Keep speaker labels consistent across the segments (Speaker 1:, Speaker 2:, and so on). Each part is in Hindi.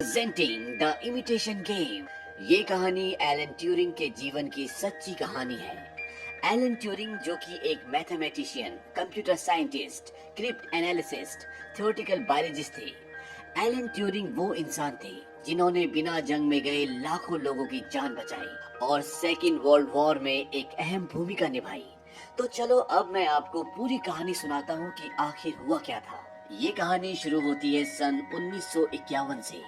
Speaker 1: Presenting the imitation game. ये कहानी एलन ट्यूरिंग के जीवन की सच्ची कहानी है। एलन ट्यूरिंग जो कि एक mathematician, computer scientist, crypt analyst, theoretical biologist थे। एलन ट्यूरिंग वो इंसान थे जिन्होंने बिना जंग में गए लाखों लोगों की जान बचाई और सेकेंड वर्ल्ड वॉर में एक अहम भूमिका निभाई। तो चलो अब मैं आपको पूरी कहानी सुनाता हूँ कि आखिर हुआ क्या था। ये कहानी शुरू होती है सन 1951 से,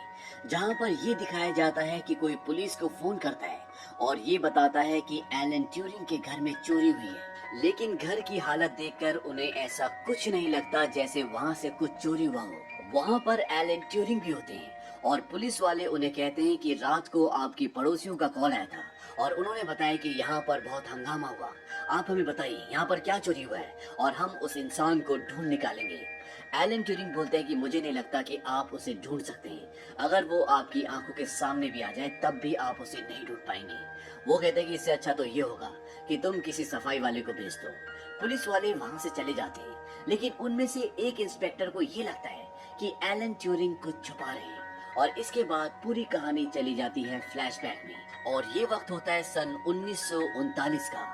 Speaker 1: जहाँ पर ये दिखाया जाता है कि कोई पुलिस को फोन करता है और ये बताता है कि एलन ट्यूरिंग के घर में चोरी हुई है। लेकिन घर की हालत देखकर उन्हें ऐसा कुछ नहीं लगता जैसे वहाँ से कुछ चोरी हुआ हो। वहाँ पर एलन ट्यूरिंग भी होते हैं और पुलिस वाले उन्हें कहते हैं कि रात को आपकी पड़ोसियों का कॉल आया था और उन्होंने बताया कि यहाँ पर बहुत हंगामा हुआ। आप हमें बताइए यहाँ पर क्या चोरी हुआ है और हम उस इंसान को ढूंढ निकालेंगे। एलन ट्यूरिंग बोलते हैं कि मुझे नहीं लगता कि आप उसे ढूंढ सकते हैं। अगर वो आपकी आंखों के सामने भी आ जाए तब भी आप उसे नहीं ढूंढ पाएंगे। वो कहते हैं कि इससे अच्छा तो ये होगा कि तुम किसी सफाई वाले को भेज दो। पुलिस वाले वहां से चले जाते हैं, लेकिन उनमें से एक इंस्पेक्टर को ये लगता है कि एलन ट्यूरिंग कुछ छुपा रहे हैं। और इसके बाद पूरी कहानी चली जाती है फ्लैशबैक में और ये वक्त होता है सन 1939 का।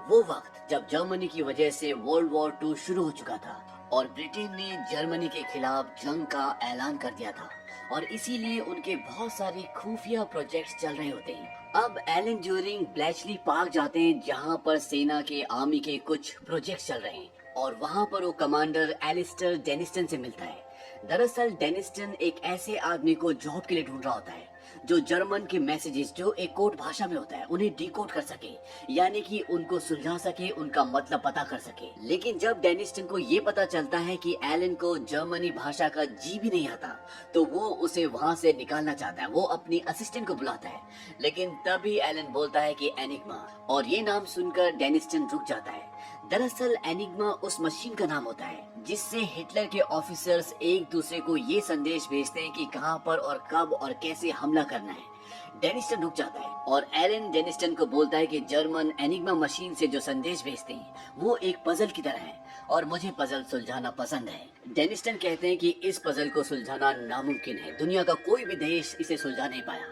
Speaker 1: वो वक्त जब जर्मनी की वजह से वर्ल्ड वॉर 2 शुरू हो चुका था और ब्रिटेन ने जर्मनी के खिलाफ जंग का ऐलान कर दिया था और इसीलिए उनके बहुत सारे खुफिया प्रोजेक्ट्स चल रहे होते हैं। अब एलन ट्यूरिंग ब्लेचली पार्क जाते हैं जहाँ पर सेना के आर्मी के कुछ प्रोजेक्ट्स चल रहे हैं और वहाँ पर वो कमांडर एलिस्टर डेनिस्टन से मिलता है। दरअसल डेनिस्टन एक ऐसे आदमी को जॉब के लिए ढूंढ रहा होता है जो जर्मन के मैसेजेस जो एक कोड भाषा में होता है उन्हें डिकोड कर सके, यानी कि उनको सुलझा सके, उनका मतलब पता कर सके। लेकिन जब डेनिस्टन को ये पता चलता है कि एलन को जर्मनी भाषा का जी भी नहीं आता तो वो उसे वहां से निकालना चाहता है। वो अपनी असिस्टेंट को बुलाता है, लेकिन तभी एलन बोलता है कि एनिग्मा, और ये नाम सुनकर डेनिस्टन रुक जाता है। दरअसल एनिग्मा उस मशीन का नाम होता है जिससे हिटलर के ऑफिसर्स एक दूसरे को ये संदेश भेजते हैं कि कहां पर और कब और कैसे हमला करना है। डेनिस्टन रुक जाता है और एलन डेनिस्टन को बोलता है कि जर्मन एनिग्मा मशीन से जो संदेश भेजते हैं वो एक पजल की तरह है और मुझे पजल सुलझाना पसंद है। डेनिस्टन कहते हैं कि इस पजल को सुलझाना नामुमकिन है, दुनिया का कोई भी देश इसे सुलझा नहीं पाया।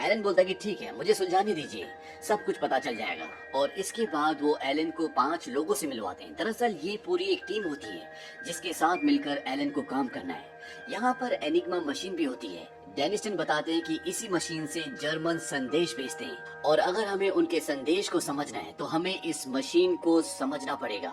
Speaker 1: एलन बोलता है कि ठीक है, मुझे सुलझाने दीजिए, सब कुछ पता चल जाएगा। और इसके बाद वो एलन को 5 लोगों से मिलवाते हैं। दरअसल ये पूरी एक टीम होती है जिसके साथ मिलकर एलन को काम करना है। यहाँ पर एनिग्मा मशीन भी होती है। डेनिस्टन बताते हैं कि इसी मशीन से जर्मन संदेश भेजते हैं और अगर हमें उनके संदेश को समझना है तो हमें इस मशीन को समझना पड़ेगा।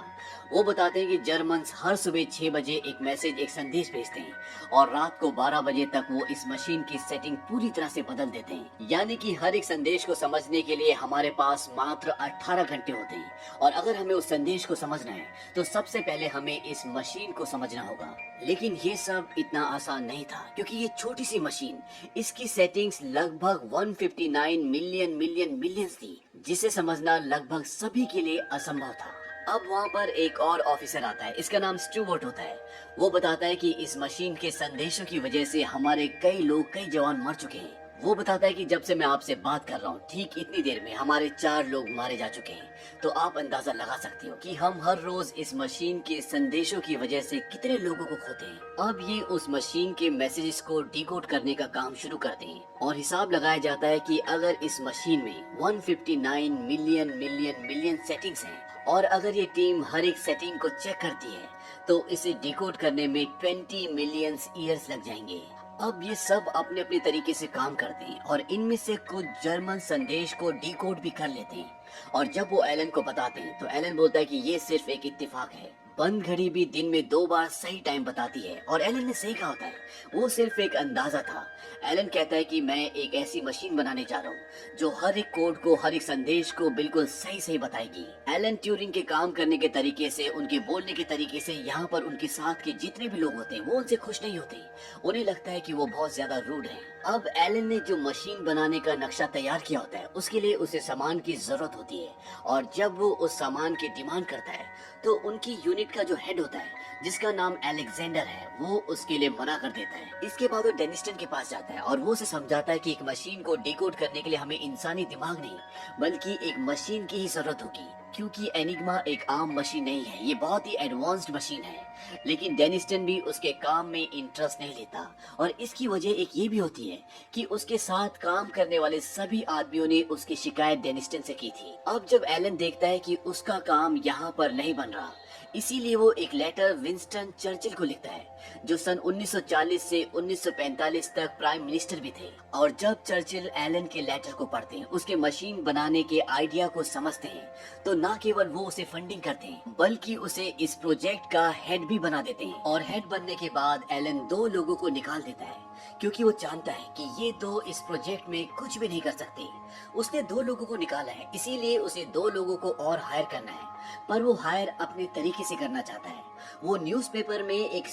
Speaker 1: वो बताते हैं कि जर्मन हर सुबह 6 बजे एक मैसेज, एक संदेश भेजते हैं और रात को 12 बजे तक वो इस मशीन की सेटिंग पूरी तरह से बदल देते हैं। यानी कि हर एक संदेश को समझने के लिए हमारे पास मात्र 18 घंटे होते हैं और अगर हमें उस संदेश को समझना है तो सबसे पहले हमें इस मशीन को समझना होगा। लेकिन ये सब इतना आसान नहीं था क्योंकि ये छोटी सी मशीन, इसकी सेटिंग्स लगभग 159 मिलियन मिलियंस थी, जिसे समझना लगभग सभी के लिए असंभव था। अब वहाँ पर एक और ऑफिसर आता है, इसका नाम स्टूवर्ट होता है। वो बताता है कि इस मशीन के संदेशों की वजह से हमारे कई लोग, कई जवान मर चुके हैं। वो बताता है कि जब से मैं आपसे बात कर रहा हूँ ठीक इतनी देर में हमारे 4 लोग मारे जा चुके हैं। तो आप अंदाजा लगा सकते हो कि हम हर रोज इस मशीन के संदेशों की वजह से कितने लोगों को खोते हैं। अब ये उस मशीन के मैसेजेस को डिकोड करने का काम शुरू करते हैं और हिसाब लगाया जाता है कि अगर इस मशीन में 159 मिलियन सेटिंग्स हैं और अगर ये टीम हर एक सेटिंग को चेक करती है तो इसे डिकोड करने में 20 मिलियन ईयर्स लग जाएंगे। अब ये सब अपने अपने तरीके से काम करते हैं और इनमें से कुछ जर्मन संदेश को डिकोड भी कर लेते हैं और जब वो एलन को बताते हैं तो एलन बोलता है कि ये सिर्फ एक इत्तेफाक है। बंद घड़ी भी दिन में 2 बार सही टाइम बताती है और एलन ने सही कहा होता है, वो सिर्फ एक अंदाजा था। एलन कहता है कि मैं एक ऐसी मशीन बनाने जा रहा हूँ जो हर एक कोड को, हर एक संदेश को बिल्कुल सही सही बताएगी। एलन ट्यूरिंग के काम करने के तरीके से, उनके बोलने के तरीके से यहाँ पर उनके साथ के जितने भी लोग होते हैं वो उनसे खुश नहीं होते। उन्हें लगता है कि वो बहुत ज्यादा रूड है। अब एलन ने जो मशीन बनाने का नक्शा तैयार किया होता है उसके लिए उसे सामान की जरूरत होती है और जब वो उस सामान की डिमांड करता है तो उनकी यूनिट का जो हेड होता है जिसका नाम अलेक्जेंडर है वो उसके लिए मना कर देता है। इसके बाद वो डेनिस्टन के पास जाता है और वो उसे समझाता है कि एक मशीन को डिकोड करने के लिए हमें इंसानी दिमाग नहीं बल्कि एक मशीन की ही जरूरत होगी क्योंकि एनिग्मा एक आम मशीन नहीं है, ये बहुत ही एडवांस्ड मशीन है। लेकिन डेनिस्टन भी उसके काम में इंटरेस्ट नहीं लेता और इसकी वजह एक ये भी होती है कि उसके साथ काम करने वाले सभी आदमियों ने उसकी शिकायत डेनिस्टन से की थी। अब जब एलन देखता है कि उसका काम यहाँ पर नहीं बन रहा, इसीलिए वो एक लेटर विंस्टन चर्चिल को लिखता है, जो सन 1940 से 1945 तक प्राइम मिनिस्टर भी थे। और जब चर्चिल एलन के लेटर को पढ़ते हैं, उसके मशीन बनाने के आइडिया को समझते हैं, तो न केवल वो उसे फंडिंग करते हैं, बल्कि उसे इस प्रोजेक्ट का हेड भी बना देते हैं। और हेड बनने के बाद एलन 2 लोगों को निकाल देता है, क्योंकि वो जानता है कि ये 2 इस प्रोजेक्ट में कुछ भी नहीं कर सकते। उसने 2 लोगों को निकाला है, इसीलिए उसे 2 लोगों को और हायर करना है, पर वो हायर अपने तरीके से करना चाहता है। वो न्यूज़पेपर में एक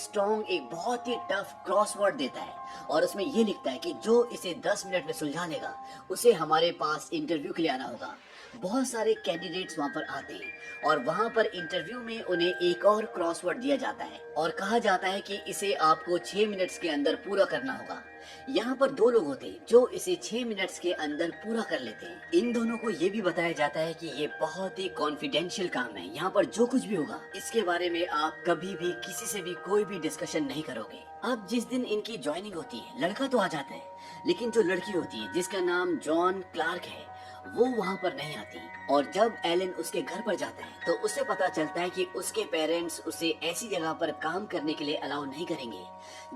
Speaker 1: बहुत ही टफ क्रॉसवर्ड देता है और उसमें ये लिखता है कि जो इसे 10 मिनट में सुलझा लेगा, उसे हमारे पास इंटरव्यू के लिए आना होगा। बहुत सारे कैंडिडेट्स वहाँ पर आते हैं और वहाँ पर इंटरव्यू में उन्हें एक और क्रॉसवर्ड दिया जाता है और कहा जाता है कि इसे आपको 6 मिनट्स के अंदर पूरा करना होगा। यहाँ पर 2 लोग होते हैं जो इसे 6 मिनट्स के अंदर पूरा कर लेते हैं। इन दोनों को ये भी बताया जाता है कि ये बहुत ही कॉन्फिडेंशियल काम है, यहाँ पर जो कुछ भी होगा इसके बारे में आप कभी भी किसी से भी कोई भी डिस्कशन नहीं करोगे। अब जिस दिन इनकी ज्वाइनिंग होती है, लड़का तो आ जाता है, लेकिन जो लड़की होती है जिसका नाम जॉन क्लार्क है, वो वहाँ पर नहीं आती। और जब एलन उसके घर पर जाता है तो उसे पता चलता है कि उसके पेरेंट्स उसे ऐसी जगह पर काम करने के लिए अलाउ नहीं करेंगे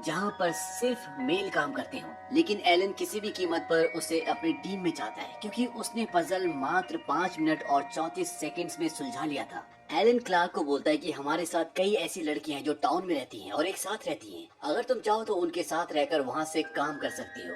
Speaker 1: जहाँ पर सिर्फ मेल काम करते हो। लेकिन एलन किसी भी कीमत पर उसे अपनी टीम में चाहता है, क्योंकि उसने पजल मात्र 5 मिनट और 34 सेकंड्स में सुलझा लिया था। एलन क्लार्क को बोलता है कि हमारे साथ कई ऐसी लड़कियां हैं जो टाउन में रहती हैं और एक साथ रहती हैं, अगर तुम चाहो तो उनके साथ रहकर वहाँ से काम कर सकती हो।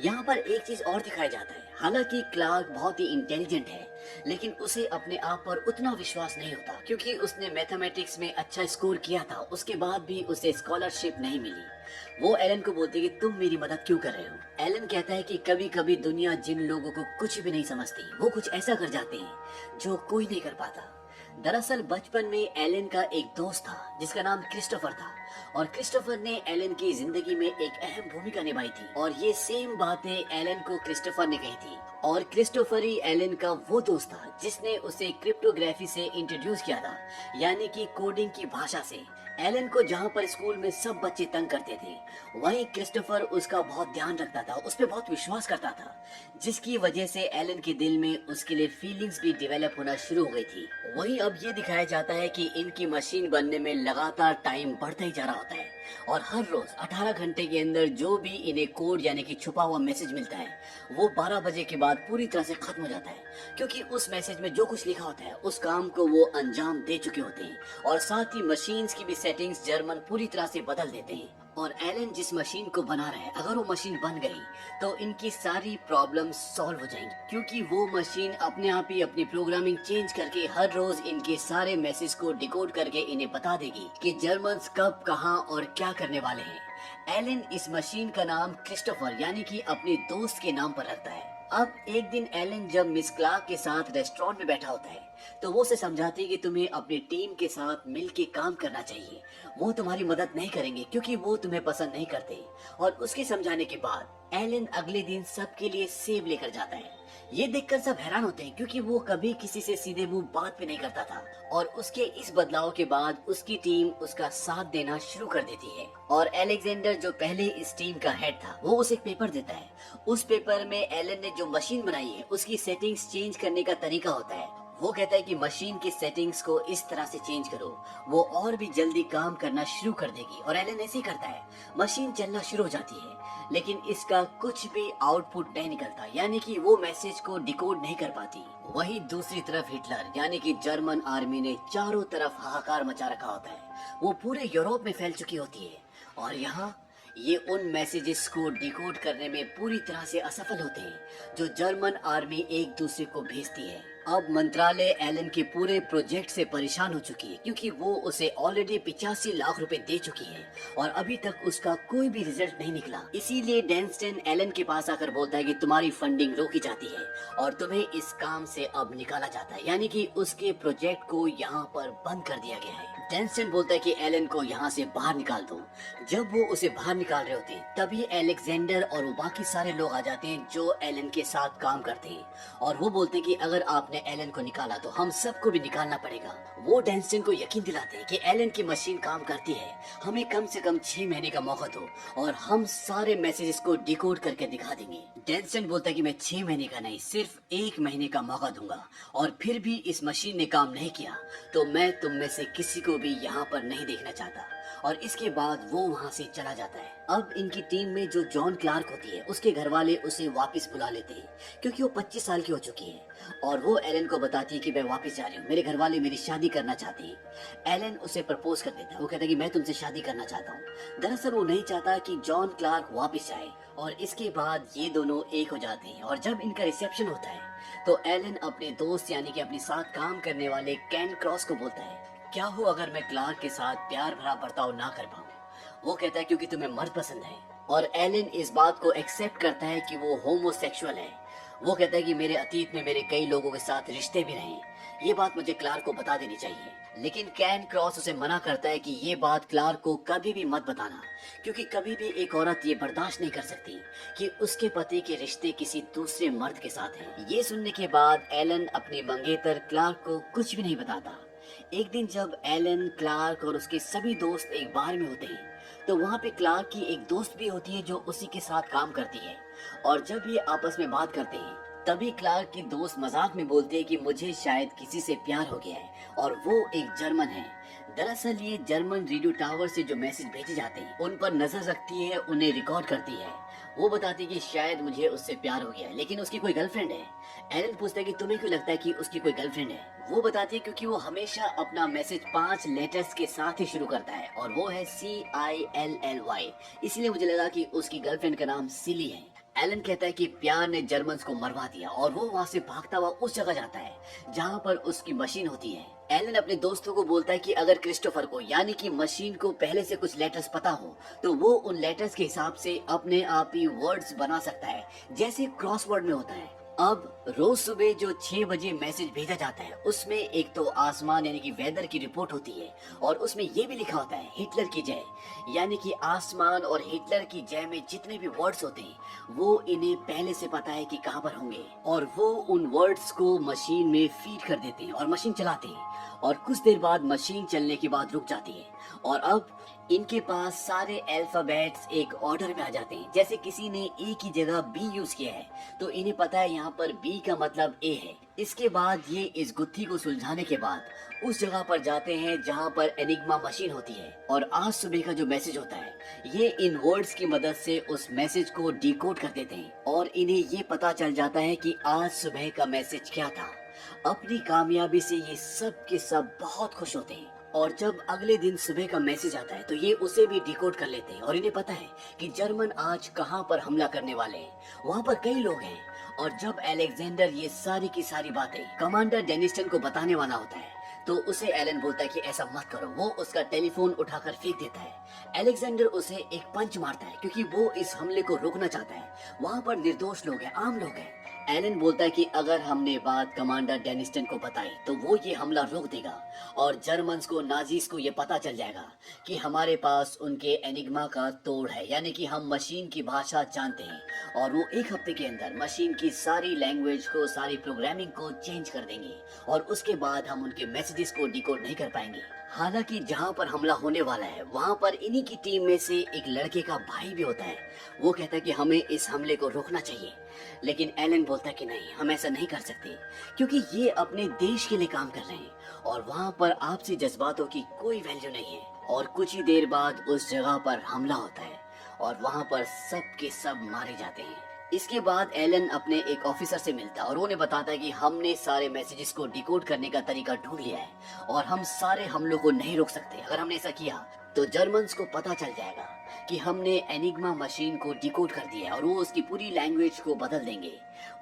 Speaker 1: यहाँ पर एक चीज और दिखाया जाता है, हालांकि क्लार्क बहुत ही इंटेलिजेंट है, लेकिन उसे अपने आप पर उतना विश्वास नहीं होता, क्योंकि उसने मैथमेटिक्स में अच्छा स्कोर किया था, उसके बाद भी उसे स्कॉलरशिप नहीं मिली। वो एलन को बोलती है कि तुम मेरी मदद क्यों कर रहे हो। एलन कहता है कि कभी कभी दुनिया जिन लोगों को कुछ भी नहीं समझती, वो कुछ ऐसा कर जाते हैं जो कोई नहीं कर पाता। दरअसल बचपन में एलन का एक दोस्त था जिसका नाम क्रिस्टोफर था और क्रिस्टोफर ने एलन की जिंदगी में एक अहम भूमिका निभाई थी और ये सेम बातें एलन को क्रिस्टोफर ने कही थी। और क्रिस्टोफर ही एलन का वो दोस्त था जिसने उसे क्रिप्टोग्राफी से इंट्रोड्यूस किया था, यानी कि कोडिंग की भाषा से। एलन को जहाँ पर स्कूल में सब बच्चे तंग करते थे, वहीं क्रिस्टोफर उसका बहुत ध्यान रखता था, उस पर बहुत विश्वास करता था, जिसकी वजह से एलन के दिल में उसके लिए फीलिंग्स भी डेवलप होना शुरू हो गई थी। वहीं अब ये दिखाया जाता है कि इनकी मशीन बनने में लगातार टाइम बढ़ता ही जा रहा होता है और हर रोज 18 घंटे के अंदर जो भी इन्हें कोड यानी कि छुपा हुआ मैसेज मिलता है, वो 12 बजे के बाद पूरी तरह से खत्म हो जाता है, क्योंकि उस मैसेज में जो कुछ लिखा होता है उस काम को वो अंजाम दे चुके होते हैं। और साथ ही मशीन्स की भी सेटिंग्स जर्मन पूरी तरह से बदल देते हैं। और एलन जिस मशीन को बना रहा है, अगर वो मशीन बन गई तो इनकी सारी प्रॉब्लम्स सॉल्व हो जाएंगी, क्योंकि वो मशीन अपने आप ही अपनी प्रोग्रामिंग चेंज करके हर रोज इनके सारे मैसेज को डिकोड करके इन्हें बता देगी कि जर्मन्स कब, कहां और क्या करने वाले हैं। एलन इस मशीन का नाम क्रिस्टोफर यानी कि अपने दोस्त के नाम पर रखता है। अब एक दिन एलन जब मिस क्लार्क के साथ रेस्टोरेंट में बैठा होता है तो वो उसे समझाती है कि तुम्हें अपनी टीम के साथ मिलके काम करना चाहिए, वो तुम्हारी मदद नहीं करेंगे क्योंकि वो तुम्हें पसंद नहीं करते। और उसके समझाने के बाद एलन अगले दिन सबके लिए सेब लेकर जाता है। ये देखकर सब हैरान होते हैं, क्योंकि वो कभी किसी से सीधे मुंह बात भी नहीं करता था। और उसके इस बदलाव के बाद उसकी टीम उसका साथ देना शुरू कर देती है। और एलेक्जेंडर जो पहले इस टीम का हेड था, वो उसे एक पेपर देता है। उस पेपर में एलन ने जो मशीन बनाई है उसकी सेटिंग्स चेंज करने का तरीका होता है। वो कहता है कि मशीन की सेटिंग्स को इस तरह से चेंज करो, वो और भी जल्दी काम करना शुरू कर देगी। और एलन ऐसे ही करता है, मशीन चलना शुरू हो जाती है, लेकिन इसका कुछ भी आउटपुट नहीं निकलता, यानी कि वो मैसेज को डिकोड नहीं कर पाती। वहीं दूसरी तरफ हिटलर यानी कि जर्मन आर्मी ने चारों तरफ हाहाकार मचा रखा होता है, वो पूरे यूरोप में फैल चुकी होती है और यहाँ ये उन मैसेजेस को डिकोड करने में पूरी तरह से असफल होते हैं जो जर्मन आर्मी एक दूसरे को भेजती है। अब मंत्रालय एलन के पूरे प्रोजेक्ट से परेशान हो चुकी है, क्योंकि वो उसे ऑलरेडी 85 लाख रुपए दे चुकी है और अभी तक उसका कोई भी रिजल्ट नहीं निकला। इसीलिए डेंस्टन एलन के पास आकर बोलता है कि तुम्हारी फंडिंग रोकी जाती है और तुम्हें इस काम से अब निकाला जाता है, यानी कि उसके प्रोजेक्ट को यहाँ पर बंद कर दिया गया है। टेंसेंट बोलता है कि एलन को यहाँ से बाहर निकाल दो। जब वो उसे बाहर निकाल रहे होते हैं तभी अलेक्जेंडर और वो बाकी सारे लोग आ जाते हैं जो एलन के साथ काम करते हैं, और वो बोलते हैं कि अगर आपने एलन को निकाला तो हम सबको भी निकालना पड़ेगा। वो टेंसेंट को यकीन दिलाते हैं कि एलन की मशीन काम करती है, हमें कम से कम 6 महीने का मौका दो और हम सारे मैसेजेस को डिकोड करके दिखा देंगे। टेंसेंट बोलता है कि मैं 6 महीने का नहीं, सिर्फ 1 महीने का मौका दूंगा, और फिर भी इस मशीन ने काम नहीं किया तो मैं तुम में से किसी को भी यहाँ पर नहीं देखना चाहता। और इसके बाद वो वहाँ से चला जाता है। अब इनकी टीम में जो जॉन क्लार्क होती है उसके घर वाले उसे वापस बुला लेते हैं क्योंकि वो 25 साल की हो चुकी है, और वो एलन को बताती है कि मैं वापस जा रही हूँ, मेरे घर वाले मेरी शादी करना चाहते हैं। एलन उसे प्रपोज कर देता है, वो कहता है कि मैं तुमसे शादी करना चाहता हूँ। दरअसल वो नहीं चाहता कि जॉन क्लार्क वापस जाए, और इसके बाद ये दोनों एक हो जाते हैं। और जब इनका रिसेप्शन होता है तो एलन अपने दोस्त यानी कि अपने साथ काम करने वाले कैन क्रॉस को बोलता है, क्या हो अगर मैं क्लार्क के साथ प्यार भरा बर्ताव ना कर पाऊँ? वो कहता है क्योंकि तुम्हें मर्द पसंद है, और एलन इस बात को एक्सेप्ट करता है कि वो होमोसेक्सुअल है। वो कहता है कि मेरे अतीत में मेरे कई लोगों के साथ रिश्ते भी रहे, ये बात मुझे क्लार्क को बता देनी चाहिए। लेकिन कैन क्रॉस उसे मना करता है कि ये बात क्लार्क को कभी भी मत बताना, क्योंकि कभी भी एक औरत ये बर्दाश्त नहीं कर सकती कि उसके पति के रिश्ते किसी दूसरे मर्द के साथ हैं। ये सुनने के बाद एलन अपनी मंगेतर क्लार्क को कुछ भी नहीं बताता। एक दिन जब एलन, क्लार्क और उसके सभी दोस्त एक बार में होते हैं तो वहाँ पे क्लार्क की एक दोस्त भी होती है जो उसी के साथ काम करती है, और जब ये आपस में बात करते हैं तभी क्लार्क की दोस्त मजाक में बोलती है कि मुझे शायद किसी से प्यार हो गया है, और वो एक जर्मन है। दरअसल ये जर्मन रेडियो टावर से जो मैसेज भेजे जाते हैं उन पर नजर रखती है, उन्हें रिकॉर्ड करती है। वो बताती है कि शायद मुझे उससे प्यार हो गया है, लेकिन उसकी कोई गर्लफ्रेंड है। एलन पूछता है कि तुम्हें क्यों लगता है कि उसकी कोई गर्लफ्रेंड है? वो बताती है क्योंकि वो हमेशा अपना मैसेज 5 लेटर्स के साथ ही शुरू करता है, और वो है CILLY, इसलिए मुझे लगा कि उसकी गर्लफ्रेंड का नाम सिली है। एलन कहता है कि प्यार ने जर्मन्स को मरवा दिया, और वो वहाँ से भागता हुआ उस जगह जाता है जहाँ पर उसकी मशीन होती है। एलन अपने दोस्तों को बोलता है कि अगर क्रिस्टोफर को यानी कि मशीन को पहले से कुछ लेटर्स पता हो तो वो उन लेटर्स के हिसाब से अपने आप ही वर्ड्स बना सकता है, जैसे क्रॉसवर्ड में होता है। अब रोज सुबह जो 6 बजे मैसेज भेजा जाता है उसमें एक तो आसमान यानी कि वेदर की रिपोर्ट होती है, और उसमें ये भी लिखा होता है हिटलर की जय, यानी कि आसमान और हिटलर की जय में जितने भी वर्ड्स होते हैं वो इन्हें पहले से पता है कि कहाँ पर होंगे, और वो उन वर्ड्स को मशीन में फीड कर देते हैं और मशीन चलाते हैं, और कुछ देर बाद मशीन चलने के बाद रुक जाती है, और अब इनके पास सारे अल्फाबेट्स एक ऑर्डर में आ जाते हैं। जैसे किसी ने ए की जगह बी यूज किया है तो इन्हें पता है यहाँ पर बी का मतलब ए है। इसके बाद ये इस गुत्थी को सुलझाने के बाद उस जगह पर जाते हैं जहाँ पर एनिग्मा मशीन होती है, और आज सुबह का जो मैसेज होता है ये इन वर्ड्स की मदद से उस मैसेज को डिकोड कर देते हैं, और इन्हें ये पता चल जाता है कि आज सुबह का मैसेज क्या था। अपनी कामयाबी से ये सब के सब बहुत खुश होते हैं, और जब अगले दिन सुबह का मैसेज आता है तो ये उसे भी डिकोड कर लेते हैं, और इन्हें पता है कि जर्मन आज कहां पर हमला करने वाले हैं, वहां पर कई लोग हैं। और जब अलेक्जेंडर ये सारी की सारी बातें कमांडर डेनिस्टन को बताने वाला होता है तो उसे एलन बोलता है कि ऐसा मत करो। वो उसका टेलीफोन उठाकर फेंक देता है। अलेक्जेंडर उसे एक पंच मारता है क्योंकि वो इस हमले को रोकना चाहता है। वहाँ पर निर्दोष लोग हैं, आम लोग हैं। एलन बोलता है कि अगर हमने बात कमांडर डेनिस्टन को बताई तो वो ये हमला रोक देगा, और जर्मन्स को, नाजीज को ये पता चल जाएगा कि हमारे पास उनके एनिग्मा का तोड़ है, यानी कि हम मशीन की भाषा जानते हैं, और वो 1 हफ्ते के अंदर मशीन की सारी लैंग्वेज को, सारी प्रोग्रामिंग को चेंज कर देंगे, और उसके बाद हम उनके मैसेजेस को डिकोड नहीं कर पाएंगे। हालांकि जहां पर हमला होने वाला है वहां पर इन्हीं की टीम में से एक लड़के का भाई भी होता है। वो कहता है कि हमें इस हमले को रोकना चाहिए, लेकिन एलन बोलता है कि नहीं, हम ऐसा नहीं कर सकते क्योंकि ये अपने देश के लिए काम कर रहे हैं, और वहां पर आपसी जज्बातों की कोई वैल्यू नहीं है। और कुछ ही देर बाद उस जगह पर हमला होता है, और वहां पर सब के सब मारे जाते हैं। इसके बाद एलन अपने एक ऑफिसर से मिलता है और उन्हें बताता है कि हमने सारे मैसेजेस को डिकोड करने का तरीका ढूंढ लिया है, और हम सारे हमलों को नहीं रोक सकते। अगर हमने ऐसा किया तो जर्मन्स को पता चल जाएगा कि हमने एनिग्मा मशीन को डिकोड कर दिया है, और वो उसकी पूरी लैंग्वेज को बदल देंगे।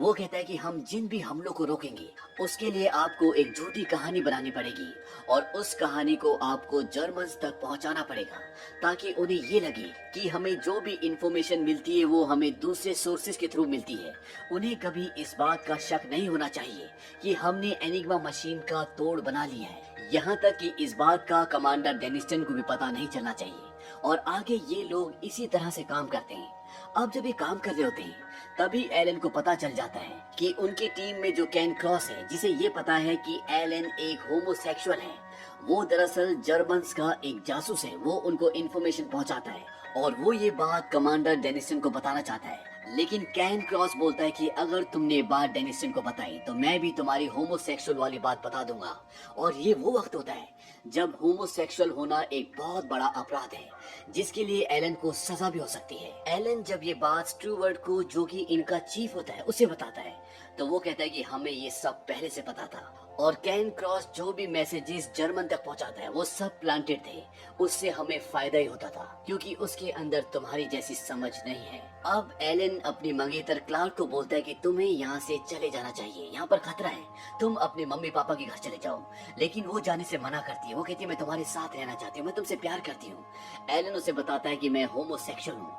Speaker 1: वो कहता है कि हम जिन भी हमलों को रोकेंगे उसके लिए आपको एक झूठी कहानी बनानी पड़ेगी, और उस कहानी को आपको जर्मन्स तक पहुंचाना पड़ेगा ताकि उन्हें ये लगे कि हमें जो भी इंफॉर्मेशन मिलती है वो हमें दूसरे सोर्सेज के थ्रू मिलती है। उन्हें कभी इस बात का शक नहीं होना चाहिए कि हमने एनिग्मा मशीन का तोड़ बना लिया है। यहाँ तक कि इस बात का कमांडर डेनिस्टन को भी पता नहीं चलना चाहिए और आगे ये लोग इसी तरह से काम करते हैं। अब जब ये काम कर रहे होते हैं तभी एलन को पता चल जाता है कि उनकी टीम में जो कैन क्रॉस है, जिसे ये पता है कि एलन एक होमोसेक्सुअल है, वो दरअसल जर्मन्स का एक जासूस है। वो उनको इन्फॉर्मेशन पहुंचाता है और वो ये बात कमांडर डेनिसन को बताना चाहता है। लेकिन कैन क्रॉस बोलता है कि अगर तुमने ये बात डेनिसन को बताई तो मैं भी तुम्हारी होमोसेक्सुअल वाली बात बता दूंगा। और ये वो वक्त होता है जब होमोसेक्सुअल होना एक बहुत बड़ा अपराध है जिसके लिए एलन को सजा भी हो सकती है। एलन जब ये बात स्टूवर्ट को, जो कि इनका चीफ होता है, उसे बताता है तो वो कहता है कि हमें ये सब पहले से पता था और कैन क्रॉस जो भी मैसेजेस जर्मन तक पहुंचाता है वो सब प्लांटेड थे। उससे हमें फायदा ही होता था क्योंकि उसके अंदर तुम्हारी जैसी समझ नहीं है। अब एलन अपनी मंगेतर क्लार्क को बोलता है कि तुम्हें यहाँ से चले जाना चाहिए, यहाँ पर खतरा है, तुम अपने मम्मी पापा के घर चले जाओ। लेकिन वो जाने से मना करती है। वो कहती है मैं तुम्हारे साथ रहना चाहती हूँ, मैं तुमसे प्यार करती हूँ। एलन उसे बताता है कि मैं होमोसेक्सुअल हूँ।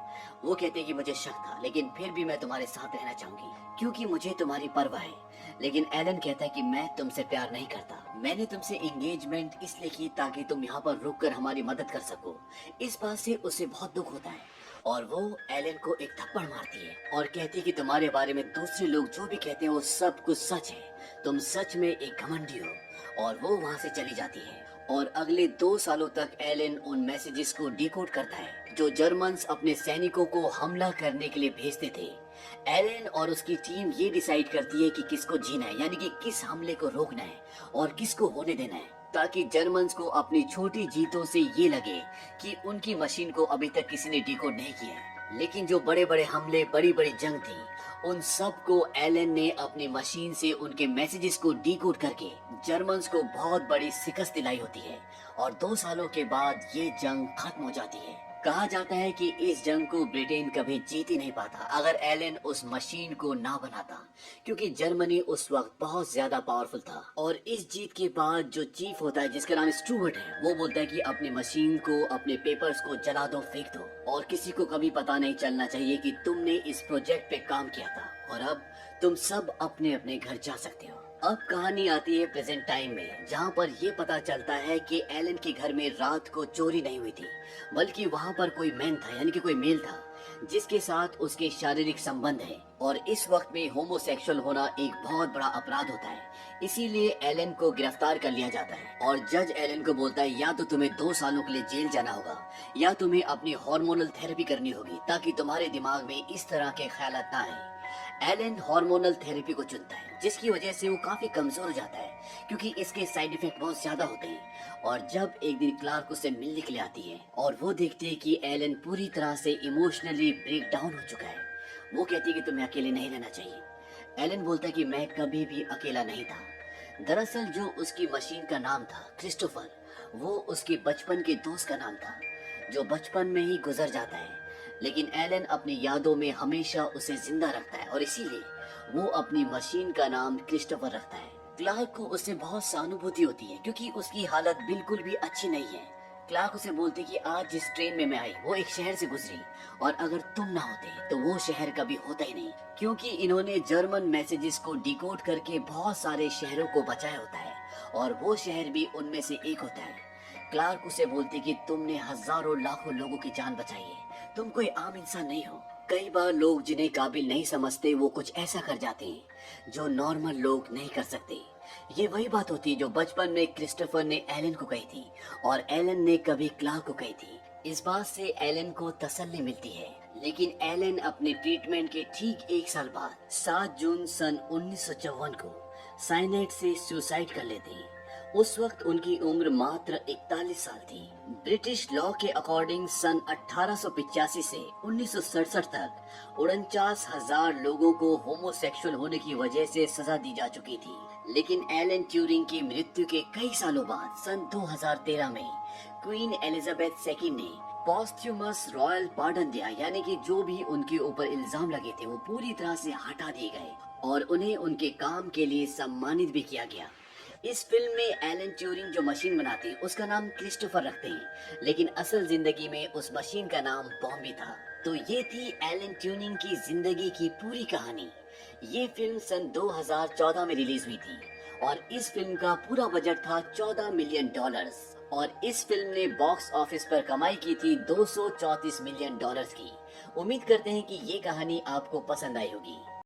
Speaker 1: वो कहते हैं कि मुझे शक था लेकिन फिर भी मैं तुम्हारे साथ रहना चाहूंगी क्योंकि मुझे तुम्हारी परवाह है। लेकिन एलन कहता है कि मैं तुमसे प्यार नहीं करता, मैंने तुमसे एंगेजमेंट इसलिए की ताकि तुम यहाँ पर रुककर हमारी मदद कर सको। इस बात से उसे बहुत दुख होता है और वो एलन को एक थप्पड़ मारती है और कहती है कि तुम्हारे बारे में दूसरे लोग जो भी कहते हैं वो सब कुछ सच है, तुम सच में एक घमंडी हो। और वो वहाँ से चली जाती है और अगले 2 सालों तक एलन उन मैसेजेस को डिकोड करता है जो जर्मन्स अपने सैनिकों को हमला करने के लिए भेजते थे। एलन और उसकी टीम ये डिसाइड करती है कि किसको जीना है, यानी कि किस हमले को रोकना है और किसको होने देना है, ताकि जर्मन्स को अपनी छोटी जीतों से ये लगे कि उनकी मशीन को अभी तक किसी ने डिकोड नहीं किया है। लेकिन जो बड़े बड़े हमले, बड़ी बड़ी जंग थी, उन सब को एलन ने अपनी मशीन से उनके मैसेजेस को डिकोड करके जर्मन्स को बहुत बड़ी शिकस्त दिलाई होती है और 2 सालों के बाद ये जंग खत्म हो जाती है। कहा जाता है कि इस जंग को ब्रिटेन कभी जीत ही नहीं पाता अगर एलन उस मशीन को ना बनाता, क्योंकि जर्मनी उस वक्त बहुत ज्यादा पावरफुल था। और इस जीत के बाद जो चीफ होता है, जिसका नाम स्टूवर्ट है, वो बोलता है कि अपनी मशीन को, अपने पेपर्स को जला दो, फेंक दो और किसी को कभी पता नहीं चलना चाहिए कि तुमने इस प्रोजेक्ट पे काम किया था और अब तुम सब अपने अपने घर जा सकते हो। अब कहानी आती है प्रेजेंट टाइम में, जहाँ पर ये पता चलता है कि एलन के घर में रात को चोरी नहीं हुई थी, बल्कि वहाँ पर कोई मैन था, यानी कि कोई मेल था जिसके साथ उसके शारीरिक संबंध है। और इस वक्त में होमोसेक्सुअल होना एक बहुत बड़ा अपराध होता है, इसीलिए एलन को गिरफ्तार कर लिया जाता है और जज एलन को बोलता है या तो तुम्हें 2 सालों के लिए जेल जाना होगा या तुम्हें अपनी हार्मोनल थेरेपी करनी होगी ताकि तुम्हारे दिमाग में इस तरह के ख्यालात ना आए। एलन हार्मोनल थेरेपी को चुनता है, जिसकी वजह से वो काफी कमजोर हो जाता है क्योंकि इसके साइड इफेक्ट बहुत ज्यादा होते हैं। और जब एक दिन क्लार्क उसे मिलने के लिए आती है और वो देखती है कि एलन पूरी तरह से इमोशनली ब्रेक डाउन हो चुका है, वो कहती है कि तुम्हें अकेले नहीं रहना चाहिए। एलन बोलता है कि मैं कभी भी अकेला नहीं था। दरअसल जो उसकी मशीन का नाम था क्रिस्टोफर, वो उसके बचपन के दोस्त का नाम था जो बचपन में ही गुजर जाता है। लेकिन एलन अपनी यादों में हमेशा उसे जिंदा रखता है और इसीलिए वो अपनी मशीन का नाम क्रिस्टोफर रखता है। क्लार्क को उससे बहुत सहानुभूति होती है क्योंकि उसकी हालत बिल्कुल भी अच्छी नहीं है। क्लार्क उसे बोलती कि आज जिस ट्रेन में मैं आई वो एक शहर से गुजरी और अगर तुम ना होते तो वो शहर कभी होता ही नहीं, क्योंकि इन्होंने जर्मन मैसेजेस को डिकोड करके बहुत सारे शहरों को बचाया होता है और वो शहर भी उनमें से एक होता है। क्लार्क उसे बोलती कि तुमने हजारों लाखों लोगों की जान बचाई है, तुम कोई आम इंसान नहीं हो। कई बार लोग जिन्हें काबिल नहीं समझते वो कुछ ऐसा कर जाते हैं जो नॉर्मल लोग नहीं कर सकते। ये वही बात होती है जो बचपन में क्रिस्टोफर ने एलन को कही थी और एलन ने कभी क्लार्क को कही थी। इस बात से एलन को तसल्ली मिलती है। लेकिन एलन अपने ट्रीटमेंट के ठीक 1 साल बाद 7 जून सन 1954 को साइनाइड से सुसाइड कर लेती है। उस वक्त उनकी उम्र मात्र 41 साल थी। ब्रिटिश लॉ के अकॉर्डिंग सन 1885 से 1967 तक 49,000 लोगों को होमोसेक्सुअल होने की वजह से सजा दी जा चुकी थी। लेकिन एलन ट्यूरिंग की मृत्यु के कई सालों बाद सन 2013 में क्वीन एलिजाबेथ II ने पॉस्थ्यूमस रॉयल पार्डन दिया, यानी कि जो भी उनके ऊपर इल्जाम लगे थे वो पूरी तरह से हटा दिए गए और उन्हें उनके काम के लिए सम्मानित भी किया गया। इस फिल्म में एलन ट्यूरिंग जो मशीन बनाते हैं उसका नाम क्रिस्टोफर रखते हैं, लेकिन असल जिंदगी में उस मशीन का नाम बॉम्बी था। तो ये थी एलन ट्यूरिंग की जिंदगी की पूरी कहानी। ये फिल्म सन 2014 में रिलीज हुई थी और इस फिल्म का पूरा बजट था $14 मिलियन और इस फिल्म ने बॉक्स ऑफिस पर कमाई की थी $234 मिलियन की। उम्मीद करते हैं कि ये कहानी आपको पसंद आई होगी।